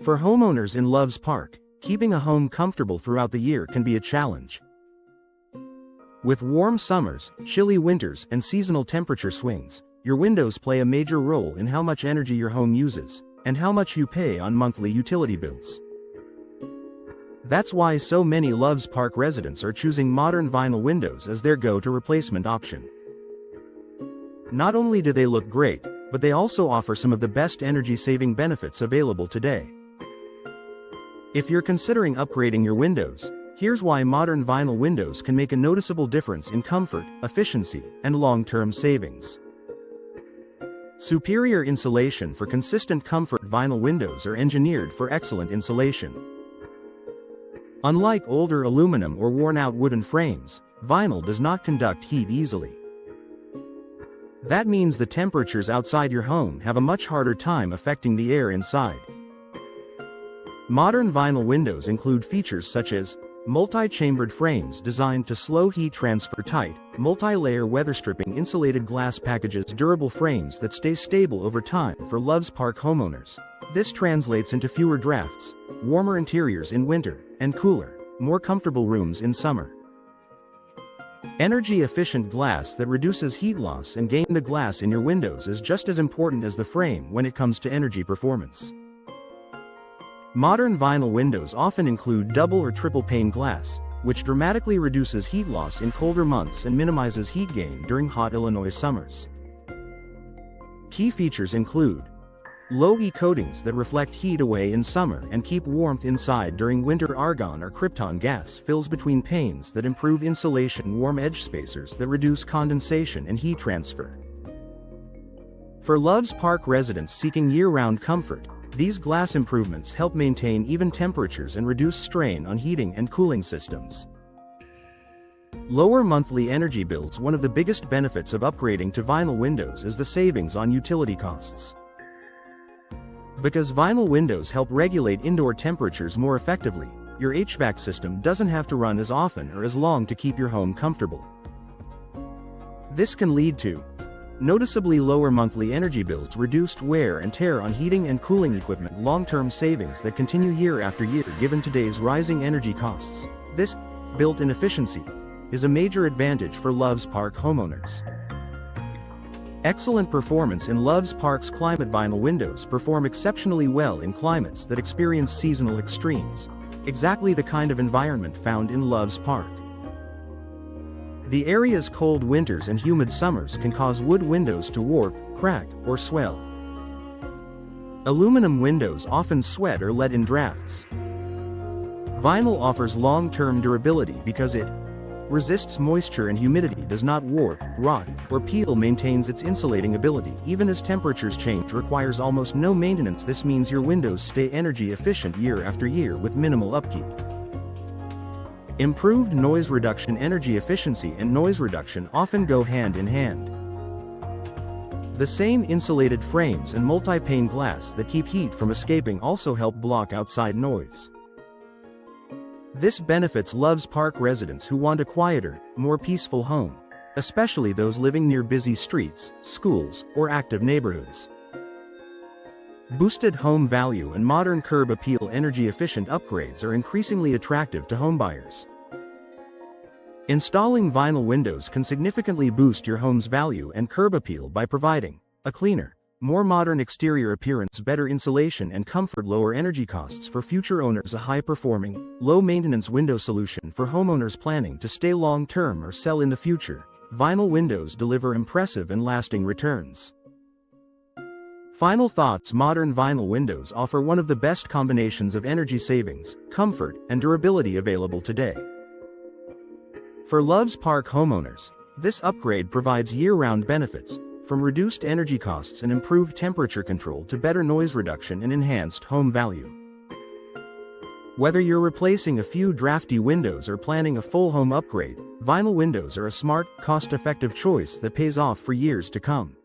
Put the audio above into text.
For homeowners in Loves Park, keeping a home comfortable throughout the year can be a challenge. With warm summers, chilly winters, and seasonal temperature swings, your windows play a major role in how much energy your home uses, and how much you pay on monthly utility bills. That's why so many Loves Park residents are choosing modern vinyl windows as their go-to replacement option. Not only do they look great, but they also offer some of the best energy-saving benefits available today. If you're considering upgrading your windows, here's why modern vinyl windows can make a noticeable difference in comfort, efficiency, and long-term savings. Superior insulation. For consistent comfort, vinyl windows are engineered for excellent insulation. Unlike older aluminum or worn-out wooden frames, vinyl does not conduct heat easily. That means the temperatures outside your home have a much harder time affecting the air inside. Modern vinyl windows include features such as multi-chambered frames designed to slow heat transfer, tight, multi-layer weatherstripping insulated glass packages, durable frames that stay stable over time for Loves Park homeowners. This translates into fewer drafts, warmer interiors in winter, and cooler, more comfortable rooms in summer. Energy-efficient glass that reduces heat loss and gain. The glass in your windows is just as important as the frame when it comes to energy performance. Modern vinyl windows often include double or triple pane glass, which dramatically reduces heat loss in colder months and minimizes heat gain during hot Illinois summers. Key features include low-E coatings that reflect heat away in summer and keep warmth inside during winter. Argon or krypton gas fills between panes that improve insulation. Warm edge spacers that reduce condensation and heat transfer. For Loves Park residents seeking year-round comfort, these glass improvements help maintain even temperatures and reduce strain on heating and cooling systems. Lower monthly energy bills. One of the biggest benefits of upgrading to vinyl windows is the savings on utility costs. Because vinyl windows help regulate indoor temperatures more effectively, your HVAC system doesn't have to run as often or as long to keep your home comfortable. This can lead to noticeably lower monthly energy bills, reduced wear and tear on heating and cooling equipment, long-term savings that continue year after year given today's rising energy costs. This built-in efficiency is a major advantage for Loves Park homeowners. Excellent performance in Loves Park's climate. Vinyl windows perform exceptionally well in climates that experience seasonal extremes, exactly the kind of environment found in Loves Park. The area's cold winters and humid summers can cause wood windows to warp, crack, or swell. Aluminum windows often sweat or let in drafts. Vinyl offers long-term durability because it resists moisture and humidity, does not warp, rot, or peel, maintains its insulating ability even as temperatures change, requires almost no maintenance. This means your windows stay energy efficient year after year with minimal upkeep. Improved noise reduction. Energy efficiency and noise reduction often go hand in hand. The same insulated frames and multi-pane glass that keep heat from escaping also help block outside noise. This benefits Loves Park residents who want a quieter, more peaceful home, especially those living near busy streets, schools, or active neighborhoods. Boosted home value and modern curb appeal. Energy-efficient upgrades are increasingly attractive to homebuyers. Installing vinyl windows can significantly boost your home's value and curb appeal by providing a cleaner, more modern exterior appearance, better insulation and comfort, lower energy costs for future owners. A high-performing, low-maintenance window solution for homeowners planning to stay long-term or sell in the future. Vinyl windows deliver impressive and lasting returns. Final thoughts. Modern vinyl windows offer one of the best combinations of energy savings, comfort, and durability available today. For Loves Park homeowners, this upgrade provides year-round benefits, from reduced energy costs and improved temperature control to better noise reduction and enhanced home value. Whether you're replacing a few drafty windows or planning a full home upgrade, vinyl windows are a smart, cost-effective choice that pays off for years to come.